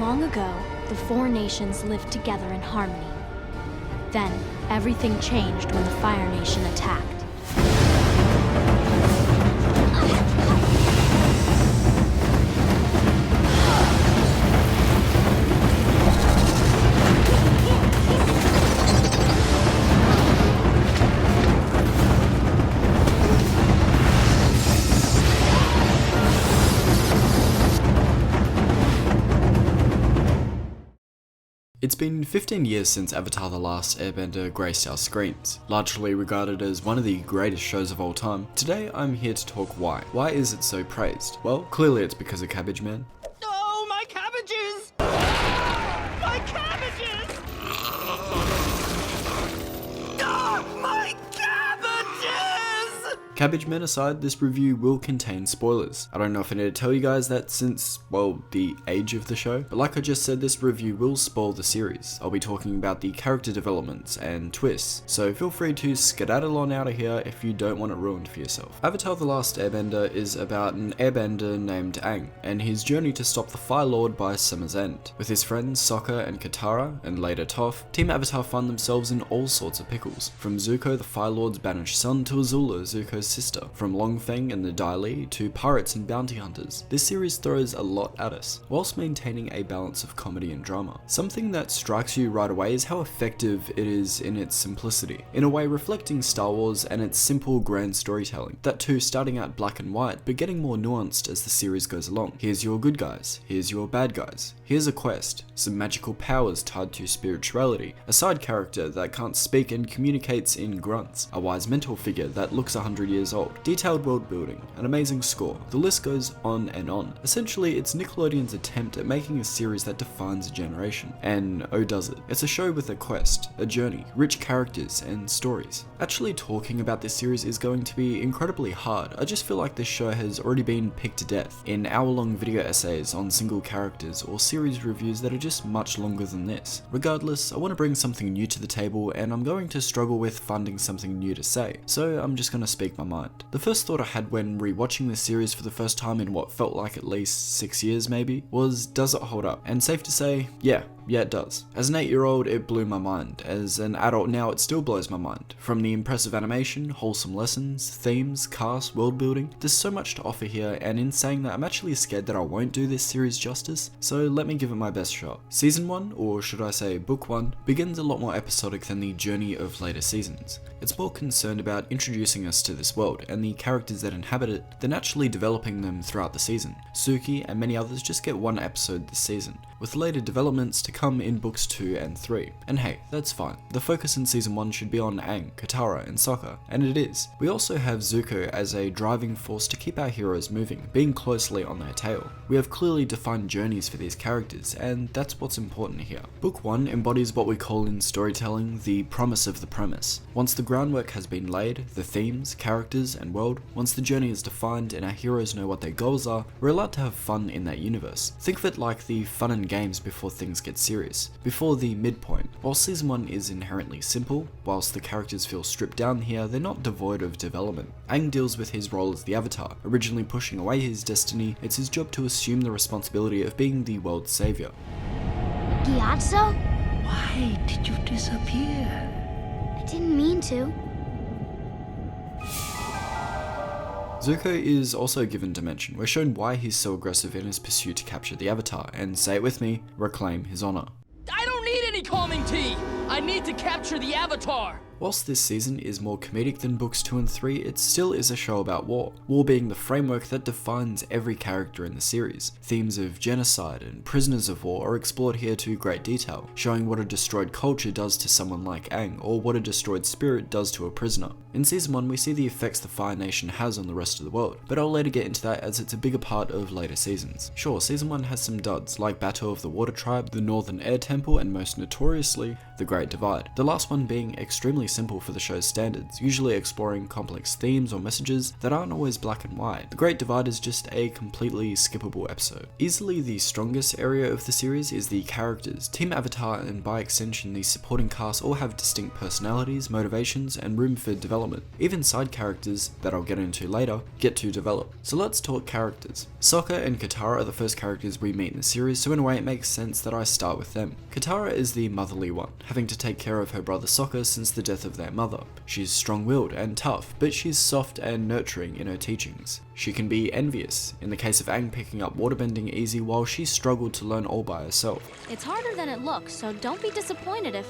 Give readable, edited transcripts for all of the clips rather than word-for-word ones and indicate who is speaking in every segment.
Speaker 1: Long ago, the four nations lived together in harmony. Then, everything changed when the Fire Nation attacked.
Speaker 2: It's been 15 years since Avatar: The Last Airbender graced our screens. Largely regarded as one of the greatest shows of all time, today I'm here to talk why. Why is it so praised? Well, clearly it's because of Cabbage Man.
Speaker 3: Oh, my cabbages! My cabbages! Oh, my cabbages!
Speaker 2: Cabbage Man aside, this review will contain spoilers. I don't know if I need to tell you guys that since, well, the age of the show, but like I just said, this review will spoil the series. I'll be talking about the character developments and twists, so feel free to skedaddle on out of here if you don't want it ruined for yourself. Avatar: The Last Airbender is about an airbender named Aang, and his journey to stop the Fire Lord by Summer's End. With his friends Sokka and Katara, and later Toph, Team Avatar find themselves in all sorts of pickles. From Zuko, the Fire Lord's banished son, to Azula, Zuko's sister. From Longfeng and the Dai Li to pirates and bounty hunters. This series throws a lot at us, whilst maintaining a balance of comedy and drama. Something that strikes you right away is how effective it is in its simplicity, in a way reflecting Star Wars and its simple grand storytelling. That too starting out black and white, but getting more nuanced as the series goes along. Here's your good guys, here's your bad guys, here's a quest, some magical powers tied to spirituality, a side character that can't speak and communicates in grunts, a wise mentor figure that looks 100 years old, detailed world building, an amazing score. The list goes on and on. Essentially, it's Nickelodeon's attempt at making a series that defines a generation. And oh does it. It's a show with a quest, a journey, rich characters, and stories. Actually talking about this series is going to be incredibly hard. I just feel like this show has already been picked to death in hour-long video essays on single characters or series reviews that are just much longer than this. Regardless, I want to bring something new to the table, and I'm going to struggle with finding something new to say, so I'm just going to speak my mind. The first thought I had when rewatching this series for the first time in what felt like at least 6 years maybe, was does it hold up? And safe to say, yeah it does. As an 8-year-old, it blew my mind. As an adult now, it still blows my mind. From the impressive animation, wholesome lessons, themes, cast, world building, there's so much to offer here, and in saying that, I'm actually scared that I won't do this series justice, so let me give it my best shot. Season 1, or should I say book 1, begins a lot more episodic than the journey of later seasons. It's more concerned about introducing us to this world and the characters that inhabit it than actually developing them throughout the season. Suki and many others just get one episode this season, with later developments to come in books 2 and 3. And hey, that's fine. The focus in season 1 should be on Aang, Katara, and Sokka, and it is. We also have Zuko as a driving force to keep our heroes moving, being closely on their tail. We have clearly defined journeys for these characters, and that's what's important here. Book 1 embodies what we call in storytelling the promise of the premise. Once the groundwork has been laid, the themes, characters, and world, once the journey is defined and our heroes know what their goals are, we're allowed to have fun in that universe. Think of it like the fun and games before things get serious, before the midpoint. While season 1 is inherently simple, whilst the characters feel stripped down here, they're not devoid of development. Aang deals with his role as the Avatar. Originally pushing away his destiny, it's his job to assume the responsibility of being the world's savior.
Speaker 1: Gyatso?
Speaker 3: Why did you disappear?
Speaker 1: I didn't mean to.
Speaker 2: Zuko is also given dimension. We're shown why he's so aggressive in his pursuit to capture the Avatar, and say it with me, reclaim his honor.
Speaker 4: I don't need any calming tea! I need to capture the Avatar!
Speaker 2: Whilst this season is more comedic than books 2 and 3, it still is a show about war. War being the framework that defines every character in the series. Themes of genocide and prisoners of war are explored here to great detail, showing what a destroyed culture does to someone like Aang, or what a destroyed spirit does to a prisoner. In season 1, we see the effects the Fire Nation has on the rest of the world, but I'll later get into that as it's a bigger part of later seasons. Sure, season 1 has some duds, like Battle of the Water Tribe, the Northern Air Temple, and most notoriously, the Great Divide. The last one being extremely extremely simple for the show's standards, usually exploring complex themes or messages that aren't always black and white. The Great Divide is just a completely skippable episode. Easily the strongest area of the series is the characters. Team Avatar and by extension the supporting cast all have distinct personalities, motivations, and room for development. Even side characters, that I'll get into later, get to develop. So let's talk characters. Sokka and Katara are the first characters we meet in the series, so in a way it makes sense that I start with them. Katara is the motherly one, having to take care of her brother Sokka since the death of their mother. She's strong-willed and tough, but she's soft and nurturing in her teachings. She can be envious, in the case of Aang picking up waterbending easy while she struggled to learn all by herself.
Speaker 1: It's harder than it looks, so don't be disappointed if...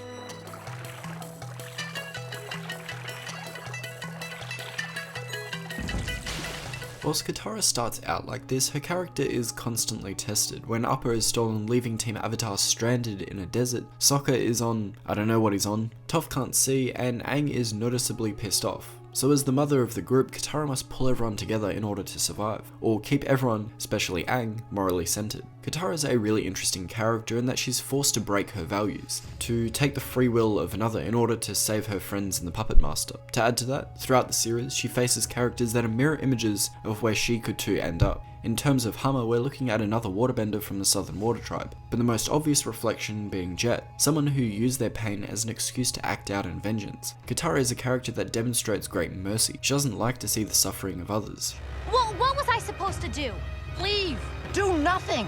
Speaker 2: Whilst Katara starts out like this, her character is constantly tested. When Appa is stolen, leaving Team Avatar stranded in a desert, Sokka is on, I don't know what he's on, Toph can't see, and Aang is noticeably pissed off. So as the mother of the group, Katara must pull everyone together in order to survive, or keep everyone, especially Aang, morally centered. Katara is a really interesting character in that she's forced to break her values, to take the free will of another in order to save her friends and the Puppet Master. To add to that, throughout the series, she faces characters that are mirror images of where she could too end up. In terms of Hummer, we're looking at another waterbender from the Southern Water Tribe, but the most obvious reflection being Jet, someone who used their pain as an excuse to act out in vengeance. Katara is a character that demonstrates great mercy. She doesn't like to see the suffering of others.
Speaker 1: Well, what was I supposed to do?
Speaker 4: Leave!
Speaker 3: Do nothing!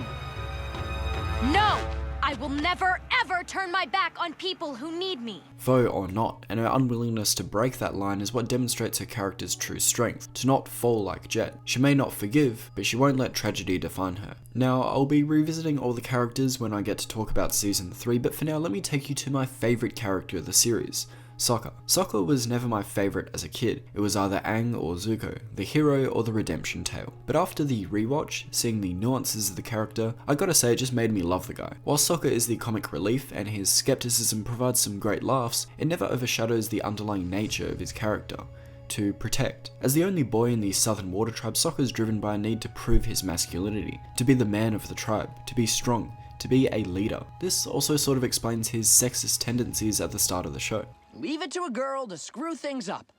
Speaker 1: No! I will never, ever turn my back on people who need me.
Speaker 2: Foe or not, and her unwillingness to break that line is what demonstrates her character's true strength, to not fall like Jet. She may not forgive, but she won't let tragedy define her. Now, I'll be revisiting all the characters when I get to talk about Season 3, but for now let me take you to my favourite character of the series. Sokka. Sokka was never my favourite as a kid. It was either Aang or Zuko, the hero or the redemption tale. But after the rewatch, seeing the nuances of the character, I gotta say it just made me love the guy. While Sokka is the comic relief and his skepticism provides some great laughs, it never overshadows the underlying nature of his character. To protect. As the only boy in the Southern Water Tribe, Sokka is driven by a need to prove his masculinity, to be the man of the tribe, to be strong, to be a leader. This also sort of explains his sexist tendencies at the start of the show.
Speaker 4: Leave it to a girl to screw things up.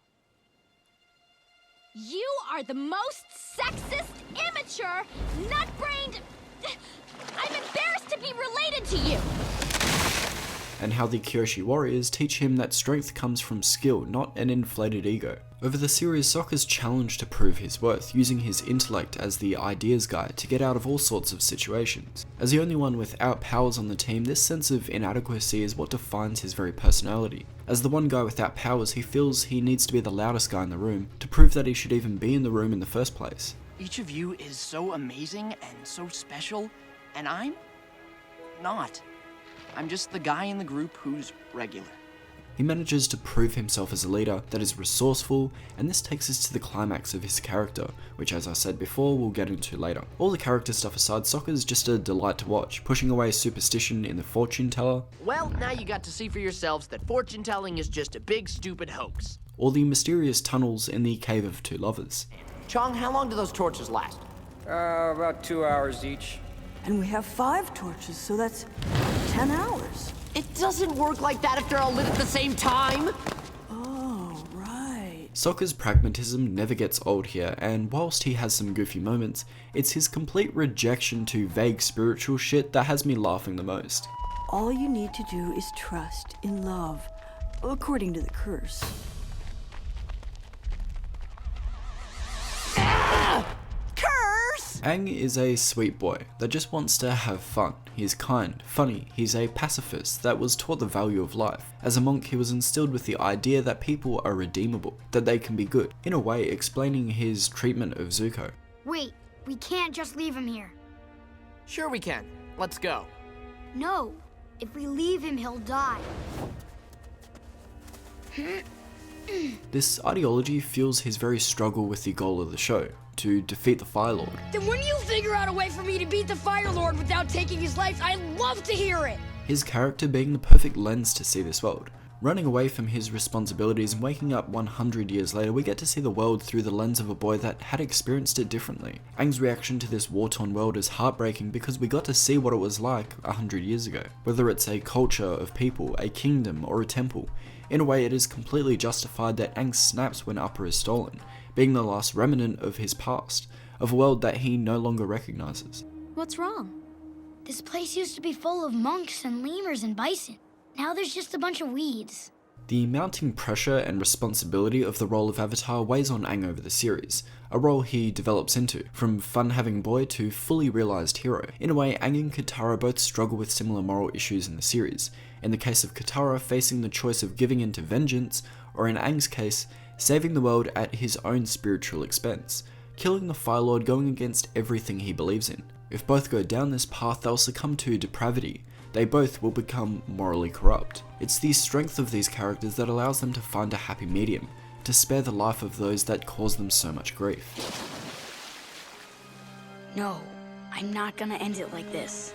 Speaker 1: You are the most sexist, immature, nut-brained... I'm embarrassed to be related to you!
Speaker 2: And how the Kyoshi warriors teach him that strength comes from skill, not an inflated ego. Over the series, Sokka's challenged to prove his worth, using his intellect as the ideas guy to get out of all sorts of situations. As the only one without powers on the team, this sense of inadequacy is what defines his very personality. As the one guy without powers, he feels he needs to be the loudest guy in the room to prove that he should even be in the room in the first place.
Speaker 3: Each of you is so amazing and so special, and I'm not. I'm just the guy in the group who's regular.
Speaker 2: He manages to prove himself as a leader that is resourceful, and this takes us to the climax of his character, which as I said before, we'll get into later. All the character stuff aside, Sokka's just a delight to watch, pushing away superstition in the fortune teller,
Speaker 5: Well, now you got to see for yourselves that fortune telling is just a big stupid hoax.
Speaker 2: or the mysterious tunnels in the Cave of Two Lovers.
Speaker 5: Chong, how long do those torches last?
Speaker 6: About 2 hours each.
Speaker 7: And we have 5 torches, so that's 10 hours.
Speaker 5: It doesn't work like that if they're all lit at the same time.
Speaker 7: Oh, right.
Speaker 2: Sokka's pragmatism never gets old here, and whilst he has some goofy moments, it's his complete rejection to vague spiritual shit that has me laughing the most.
Speaker 7: All you need to do is trust in love, according to the curse.
Speaker 2: Aang is a sweet boy that just wants to have fun. He's kind, funny, he's a pacifist that was taught the value of life. As a monk, he was instilled with the idea that people are redeemable, that they can be good, in a way explaining his treatment of Zuko.
Speaker 8: Wait, we can't just leave him here.
Speaker 5: Sure we can. Let's go.
Speaker 8: No, if we leave him, he'll die.
Speaker 2: This ideology fuels his very struggle with the goal of the show, to defeat the Fire Lord.
Speaker 9: Then when you figure out a way for me to beat the Fire Lord without taking his life, I'd love to hear it!
Speaker 2: His character being the perfect lens to see this world. Running away from his responsibilities and waking up 100 years later, we get to see the world through the lens of a boy that had experienced it differently. Aang's reaction to this war-torn world is heartbreaking because we got to see what it was like 100 years ago. Whether it's a culture of people, a kingdom, or a temple, In a way, it is completely justified that Aang snaps when Appa is stolen, being the last remnant of his past, of a world that he no longer recognizes.
Speaker 1: What's wrong?
Speaker 8: This place used to be full of monks and lemurs and bison. Now there's just a bunch of weeds.
Speaker 2: The mounting pressure and responsibility of the role of Avatar weighs on Aang over the series, a role he develops into, from fun-having boy to fully realised hero. In a way, Aang and Katara both struggle with similar moral issues in the series, in the case of Katara facing the choice of giving in to vengeance, or in Aang's case, saving the world at his own spiritual expense, killing the Fire Lord going against everything he believes in. If both go down this path, they'll succumb to depravity. They both will become morally corrupt. It's the strength of these characters that allows them to find a happy medium, to spare the life of those that cause them so much grief.
Speaker 9: No, I'm not gonna end it like this.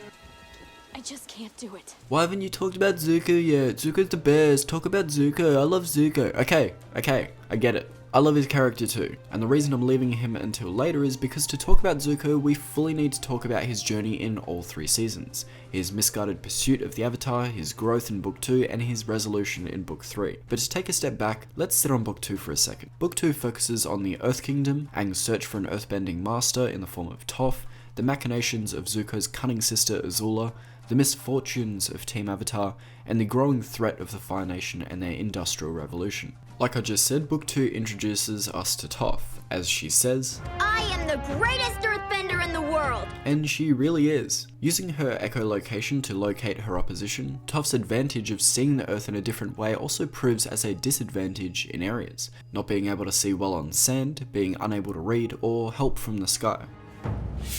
Speaker 1: I just can't do it.
Speaker 2: Why haven't you talked about Zuko yet? Zuko's the best. Talk about Zuko. I love Zuko. Okay, I get it. I love his character too, and the reason I'm leaving him until later is because to talk about Zuko, we fully need to talk about his journey in all 3 seasons. His misguided pursuit of the Avatar, his growth in Book 2, and his resolution in Book 3. But to take a step back, let's sit on Book 2 for a second. Book 2 focuses on the Earth Kingdom, Aang's search for an earthbending master in the form of Toph, the machinations of Zuko's cunning sister Azula, the misfortunes of Team Avatar, and the growing threat of the Fire Nation and their industrial revolution. Like I just said, Book 2 introduces us to Toph, as she says,
Speaker 8: I am the greatest earthbender in the world!
Speaker 2: and she really is. Using her echolocation to locate her opposition, Toph's advantage of seeing the Earth in a different way also proves as a disadvantage in areas, not being able to see well on sand, being unable to read, or help from the sky.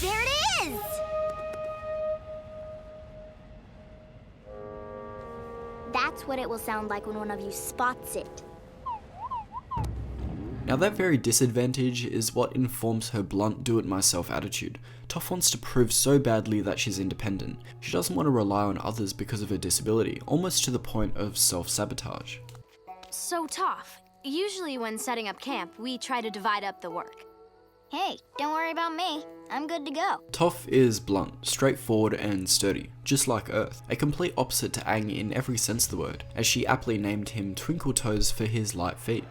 Speaker 8: There it is! That's what it will sound like when one of you spots it.
Speaker 2: Now that very disadvantage is what informs her blunt do-it-myself attitude. Toph wants to prove so badly that she's independent. She doesn't want to rely on others because of her disability, almost to the point of self-sabotage.
Speaker 1: So, Toph, usually when setting up camp, we try to divide up the work.
Speaker 8: Hey, don't worry about me. I'm good to go.
Speaker 2: Toph is blunt, straightforward, and sturdy, just like Earth, a complete opposite to Aang in every sense of the word, as she aptly named him Twinkle Toes for his light feet.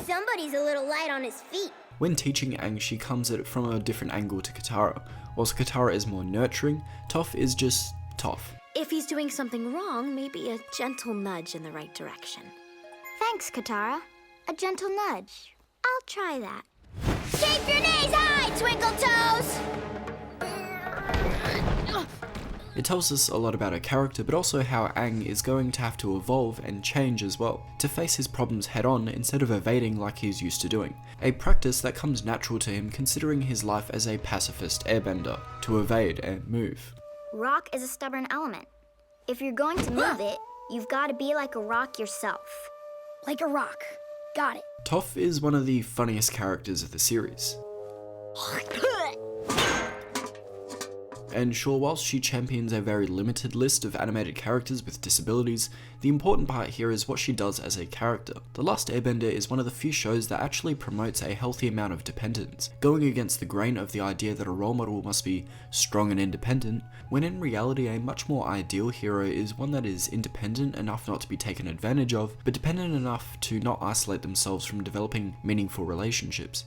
Speaker 8: Somebody's a little light on his feet.
Speaker 2: When teaching Aang, she comes at it from a different angle to Katara. Whilst Katara is more nurturing, Toph is just Toph.
Speaker 1: If he's doing something wrong, maybe a gentle nudge in the right direction.
Speaker 8: Thanks, Katara. A gentle nudge. I'll try that. Keep your knees high, Twinkle Toes!
Speaker 2: It tells us a lot about her character, but also how Aang is going to have to evolve and change as well, to face his problems head on instead of evading like he's used to doing. A practice that comes natural to him considering his life as a pacifist airbender, to evade and move.
Speaker 8: Rock is a stubborn element. If you're going to move it, you've got to be like a rock yourself.
Speaker 9: Like a rock. Got it.
Speaker 2: Toph is one of the funniest characters of the series. And sure, whilst she champions a very limited list of animated characters with disabilities, the important part here is what she does as a character. The Last Airbender is one of the few shows that actually promotes a healthy amount of dependence, going against the grain of the idea that a role model must be strong and independent, when in reality a much more ideal hero is one that is independent enough not to be taken advantage of, but dependent enough to not isolate themselves from developing meaningful relationships.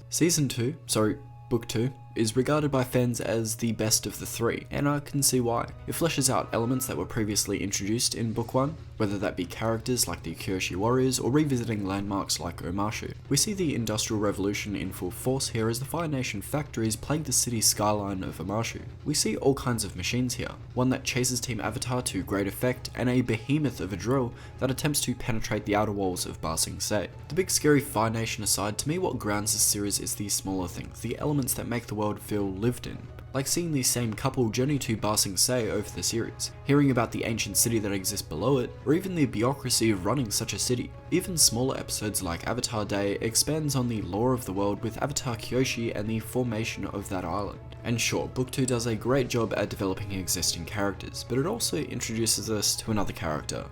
Speaker 2: Book 2 is regarded by fans as the best of the 3, and I can see why. It fleshes out elements that were previously introduced in Book 1, whether that be characters like the Kyoshi warriors or revisiting landmarks like Omashu. We see the Industrial Revolution in full force here as the Fire Nation factories plague the city skyline of Omashu. We see all kinds of machines here, one that chases Team Avatar to great effect, and a behemoth of a drill that attempts to penetrate the outer walls of Ba Sing Se. The big scary Fire Nation aside, to me what grounds this series is the smaller things, the elements that make the world feel lived in. Like seeing the same couple journey to Ba Sing Se over the series, hearing about the ancient city that exists below it, or even the bureaucracy of running such a city. Even smaller episodes like Avatar Day expands on the lore of the world with Avatar Kyoshi and the formation of that island. And sure, Book 2 does a great job at developing existing characters, but it also introduces us to another character,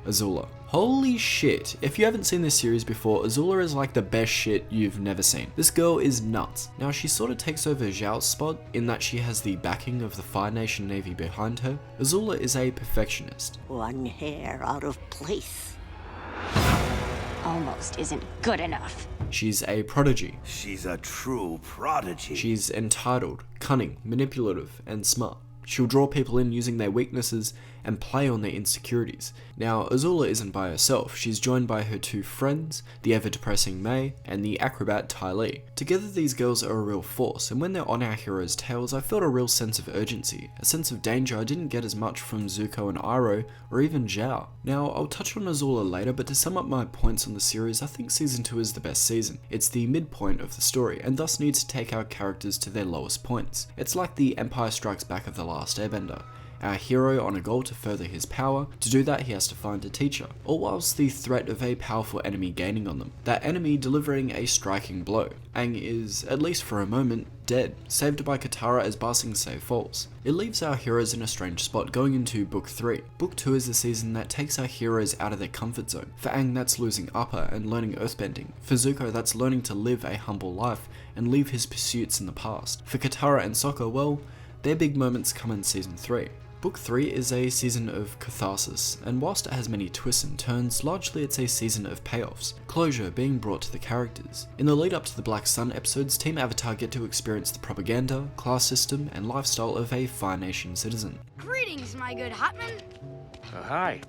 Speaker 2: Azula. Holy shit, if you haven't seen this series before, Azula is like the best shit you've never seen. This girl is nuts. Now she sort of takes over Zhao's spot in that she has the backing of the Fire Nation Navy behind her. Azula is a perfectionist.
Speaker 7: One hair out of place.
Speaker 10: almost isn't good enough.
Speaker 2: She's a prodigy.
Speaker 11: She's a true prodigy.
Speaker 2: She's entitled, cunning, manipulative, and smart. She'll draw people in using their weaknesses and play on their insecurities. Now, Azula isn't by herself. She's joined by her two friends, the ever-depressing May and the acrobat Ty Lee. Together, these girls are a real force, and when they're on our heroes' tails, I felt a real sense of urgency, a sense of danger I didn't get as much from Zuko and Iroh, or even Zhao. Now, I'll touch on Azula later, but to sum up my points on the series, I think Season 2 is the best season. It's the midpoint of the story, and thus needs to take our characters to their lowest points. It's like the Empire Strikes Back of the last Airbender. Our hero on a goal to further his power. To do that, he has to find a teacher, all whilst the threat of a powerful enemy gaining on them. That enemy delivering a striking blow. Aang is, at least for a moment, dead, saved by Katara as Ba Sing Se falls. It leaves our heroes in a strange spot going into Book 3. Book 2 is the season that takes our heroes out of their comfort zone. For Aang, that's losing Appa and learning earthbending. For Zuko, that's learning to live a humble life and leave his pursuits in the past. For Katara and Sokka, well, their big moments come in Season 3. Book 3 is a season of catharsis, and whilst it has many twists and turns, largely it's a season of payoffs, closure being brought to the characters. In the lead up to the Black Sun episodes, Team Avatar get to experience the propaganda, class system, and lifestyle of a Fire Nation citizen.
Speaker 9: Greetings, my good Hotman.
Speaker 11: Hi.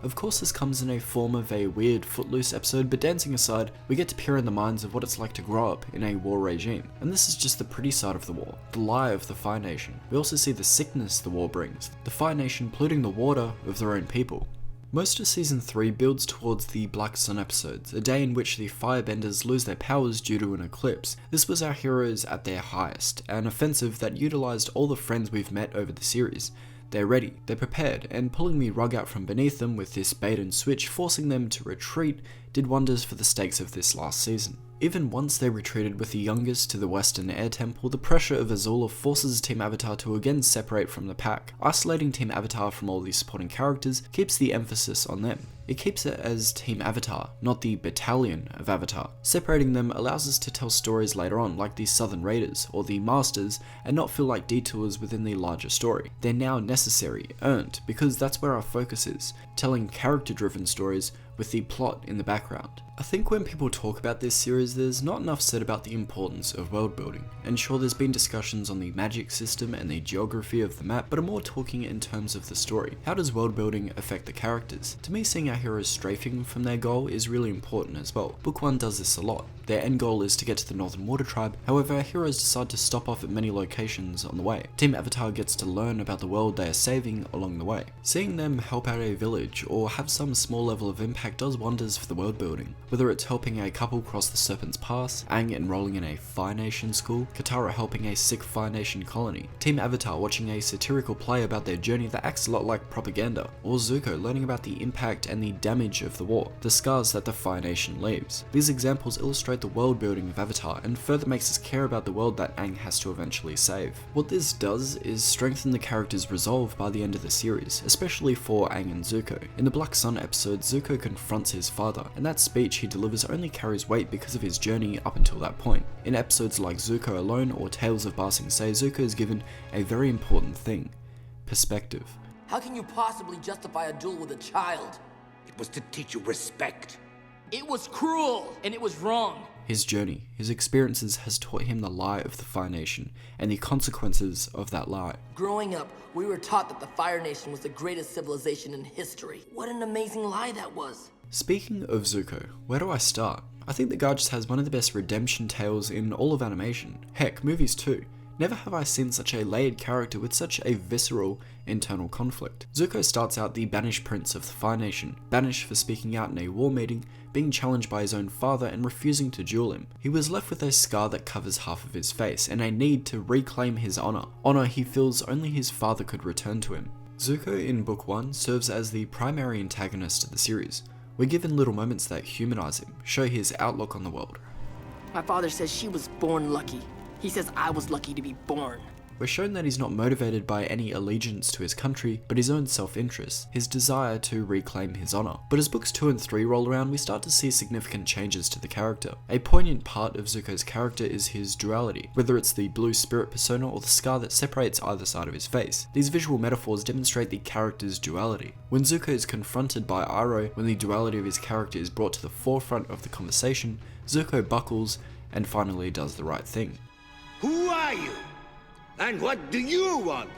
Speaker 2: Of course, this comes in a form of a weird footloose episode, but dancing aside, we get to peer in the minds of what it's like to grow up in a war regime. And this is just the pretty side of the war, the lie of the Fire Nation. We also see the sickness the war brings, the Fire Nation polluting the water of their own people. Most of Season 3 builds towards the Black Sun episodes, a day in which the Firebenders lose their powers due to an eclipse. This was our heroes at their highest, an offensive that utilised all the friends we've met over the series. They're ready, they're prepared, and pulling the rug out from beneath them with this bait and switch, forcing them to retreat, did wonders for the stakes of this last season. Even once they retreated with the youngest to the Western Air Temple, the pressure of Azula forces Team Avatar to again separate from the pack. Isolating Team Avatar from all these supporting characters keeps the emphasis on them. It keeps it as Team Avatar, not the battalion of Avatar. Separating them allows us to tell stories later on, like the Southern Raiders or the Masters, and not feel like detours within the larger story. They're now necessary, earned, because that's where our focus is, telling character-driven stories with the plot in the background. I think when people talk about this series, there's not enough said about the importance of world building. And sure, there's been discussions on the magic system and the geography of the map, but I'm more talking in terms of the story. How does world building affect the characters? To me, seeing our heroes strafing from their goal is really important as well. Book 1 does this a lot. Their end goal is to get to the Northern Water Tribe, however our heroes decide to stop off at many locations on the way. Team Avatar gets to learn about the world they are saving along the way. Seeing them help out a village or have some small level of impact does wonders for the world building. Whether it's helping a couple cross the Serpent's Pass, Aang enrolling in a Fire Nation school, Katara helping a sick Fire Nation colony, Team Avatar watching a satirical play about their journey that acts a lot like propaganda, or Zuko learning about the impact and the damage of the war, the scars that the Fire Nation leaves. These examples illustrate the world building of Avatar and further makes us care about the world that Aang has to eventually save. What this does is strengthen the character's resolve by the end of the series, especially for Aang and Zuko. In the Black Sun episode, Zuko confronts his father, and that speech he delivers only carries weight because of his journey up until that point. In episodes like Zuko Alone or Tales of Ba Sing Se, Zuko is given a very important thing: perspective.
Speaker 5: How can you possibly justify a duel with a child?
Speaker 11: It was to teach you respect.
Speaker 4: It was cruel, and it was wrong.
Speaker 2: His journey, his experiences has taught him the lie of the Fire Nation and the consequences of that lie.
Speaker 5: Growing up, we were taught that the Fire Nation was the greatest civilization in history. What an amazing lie that was.
Speaker 2: Speaking of Zuko, where do I start? I think the guy just has one of the best redemption tales in all of animation. Heck, movies too. Never have I seen such a layered character with such a visceral internal conflict. Zuko starts out the banished prince of the Fire Nation, banished for speaking out in a war meeting, being challenged by his own father and refusing to duel him. He was left with a scar that covers half of his face and a need to reclaim his honor. Honor he feels only his father could return to him. Zuko in Book 1 serves as the primary antagonist of the series. We're given little moments that humanize him, show his outlook on the world.
Speaker 5: My father says she was born lucky. He says I was lucky to be born.
Speaker 2: we're shown that he's not motivated by any allegiance to his country, but his own self-interest, his desire to reclaim his honor. But as books 2 and 3 roll around, we start to see significant changes to the character. A poignant part of Zuko's character is his duality, whether it's the blue spirit persona or the scar that separates either side of his face. These visual metaphors demonstrate the character's duality. When Zuko is confronted by Iroh, when the duality of his character is brought to the forefront of the conversation, Zuko buckles and finally does the right thing.
Speaker 11: Who are you? And what do you want?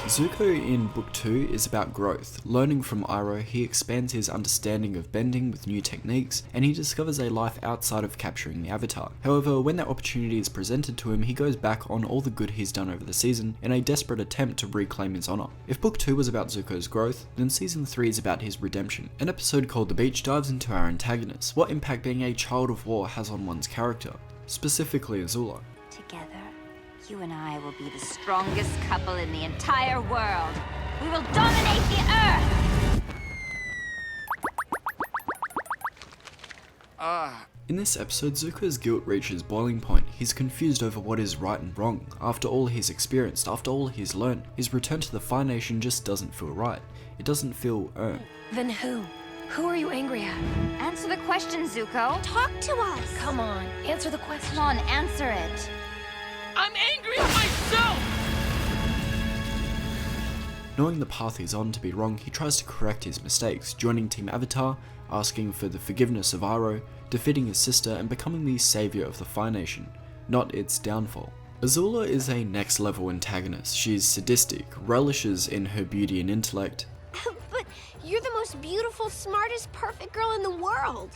Speaker 2: Zuko in Book 2 is about growth. Learning from Iroh, he expands his understanding of bending with new techniques, and he discovers a life outside of capturing the Avatar. However, when that opportunity is presented to him, he goes back on all the good he's done over the season in a desperate attempt to reclaim his honor. If Book 2 was about Zuko's growth, then Season 3 is about his redemption. An episode called The Beach dives into our antagonists, what impact being a child of war has on one's character, specifically Azula.
Speaker 10: Together, you and I will be the strongest couple in the entire world. We will dominate the Earth!
Speaker 2: In this episode, Zuko's guilt reaches boiling point. He's confused over what is right and wrong. After all he's experienced, after all he's learned, his return to the Fire Nation just doesn't feel right. It doesn't feel earned.
Speaker 9: Then who? Who are you angry at?
Speaker 10: Answer the question, Zuko.
Speaker 8: Talk to us.
Speaker 9: Come on, answer the question.
Speaker 10: Come on, answer it.
Speaker 4: I'm angry at myself!
Speaker 2: Knowing the path he's on to be wrong, he tries to correct his mistakes, joining Team Avatar, asking for the forgiveness of Iroh, defeating his sister, and becoming the savior of the Fire Nation, not its downfall. Azula is a next level antagonist. She's sadistic, relishes in her beauty and intellect.
Speaker 8: But you're the most beautiful, smartest, perfect girl in the world.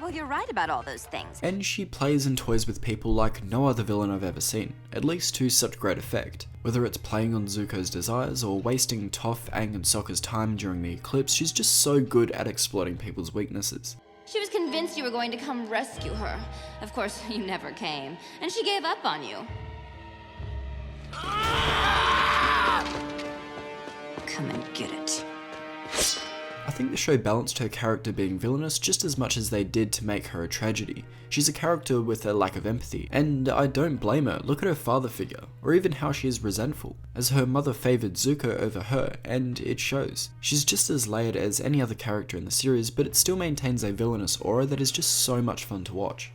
Speaker 10: Well, you're right about all those things.
Speaker 2: And she plays and toys with people like no other villain I've ever seen, at least to such great effect. Whether it's playing on Zuko's desires or wasting Toph, Aang and Sokka's time during the eclipse, she's just so good at exploiting people's weaknesses.
Speaker 10: She was convinced you were going to come rescue her. Of course, you never came, and she gave up on you. Come and get it.
Speaker 2: I think the show balanced her character being villainous just as much as they did to make her a tragedy. She's a character with a lack of empathy, and I don't blame her. Look at her father figure, or even how she is resentful, as her mother favoured Zuko over her, and it shows. She's just as layered as any other character in the series, but it still maintains a villainous aura that is just so much fun to watch.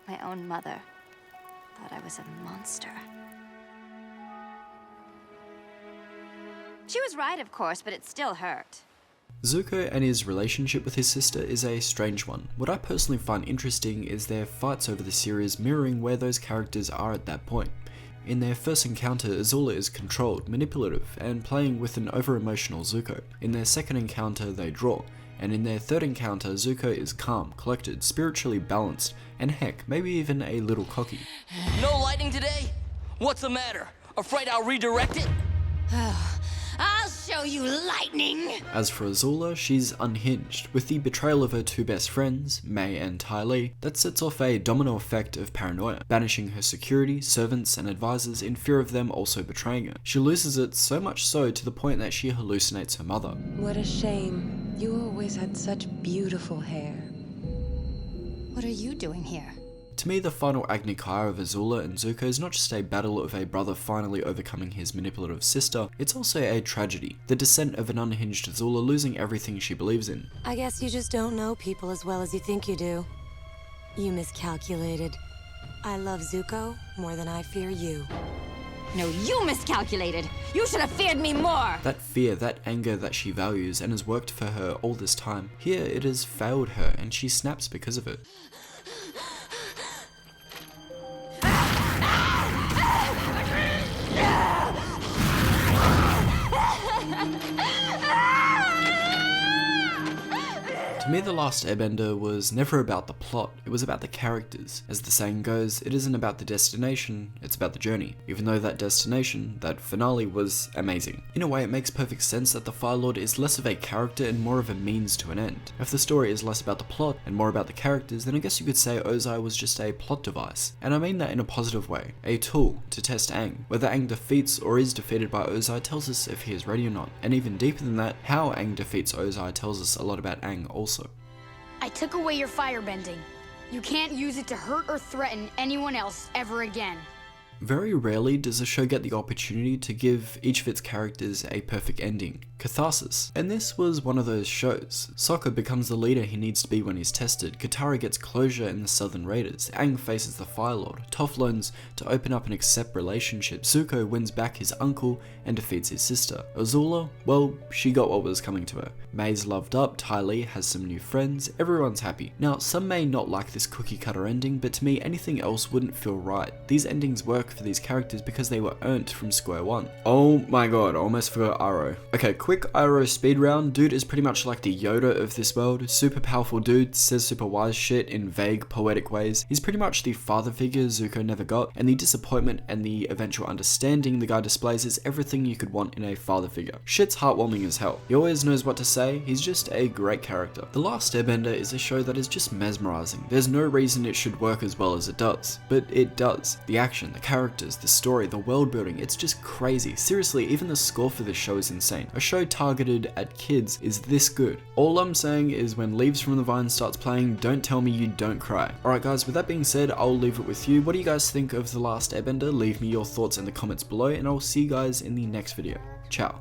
Speaker 10: My own mother thought I was a monster. She was right, of course, but it still hurt.
Speaker 2: Zuko and his relationship with his sister is a strange one. What I personally find interesting is their fights over the series mirroring where those characters are at that point. In their first encounter, Azula is controlled, manipulative, and playing with an over-emotional Zuko. In their second encounter, they draw. And in their third encounter, Zuko is calm, collected, spiritually balanced, and heck, maybe even a little cocky.
Speaker 4: No lightning today? What's the matter? Afraid I'll redirect it?
Speaker 9: I'll show you lightning!
Speaker 2: As for Azula, she's unhinged. With the betrayal of her two best friends, Mei and Ty Lee, that sets off a domino effect of paranoia, banishing her security, servants, and advisors in fear of them also betraying her. She loses it so much so to the point that she hallucinates her mother.
Speaker 12: What a shame. You always had such beautiful hair.
Speaker 10: What are you doing here?
Speaker 2: To me, the final Agnikaya of Azula and Zuko is not just a battle of a brother finally overcoming his manipulative sister, it's also a tragedy. The descent of an unhinged Azula losing everything she believes in.
Speaker 12: I guess you just don't know people as well as you think you do. You miscalculated. I love Zuko more than I fear you.
Speaker 10: No, you miscalculated! You should have feared me more!
Speaker 2: That fear, that anger that she values and has worked for her all this time, here it has failed her and she snaps because of it. To me, The Last Airbender was never about the plot, it was about the characters. As the saying goes, it isn't about the destination, it's about the journey. Even though that destination, that finale, was amazing. In a way, it makes perfect sense that the Fire Lord is less of a character and more of a means to an end. If the story is less about the plot and more about the characters, then I guess you could say Ozai was just a plot device. And I mean that in a positive way. A tool to test Aang. Whether Aang defeats or is defeated by Ozai tells us if he is ready or not. And even deeper than that, how Aang defeats Ozai tells us a lot about Aang also.
Speaker 9: I took away your firebending. You can't use it to hurt or threaten anyone else ever again.
Speaker 2: Very rarely does a show get the opportunity to give each of its characters a perfect ending, catharsis, and this was one of those shows. Sokka becomes the leader he needs to be when he's tested, Katara gets closure in the Southern Raiders, Aang faces the Fire Lord, Toph learns to open up and accept relationships, Zuko wins back his uncle and defeats his sister. Azula, well, she got what was coming to her. May's loved up, Ty Lee has some new friends, everyone's happy. Now, some may not like this cookie cutter ending, but to me anything else wouldn't feel right. These endings work for these characters because they were earned from square one. Oh my god, I almost forgot Iroh. Okay, quick Iroh speed round. Dude is pretty much like the Yoda of this world. Super powerful dude, says super wise shit in vague, poetic ways. He's pretty much the father figure Zuko never got, and the disappointment and the eventual understanding the guy displays is everything you could want in a father figure. Shit's heartwarming as hell. He always knows what to say, he's just a great character. The Last Airbender is a show that is just mesmerizing. There's no reason it should work as well as it does, but it does. The action, the characters, the story, the world building, it's just crazy. Seriously, even the score for this show is insane. A show targeted at kids is this good. All I'm saying is when Leaves from the Vine starts playing, don't tell me you don't cry. Alright guys, with that being said, I'll leave it with you. What do you guys think of The Last Airbender? Leave me your thoughts in the comments below, and I'll see you guys in the next video. Ciao.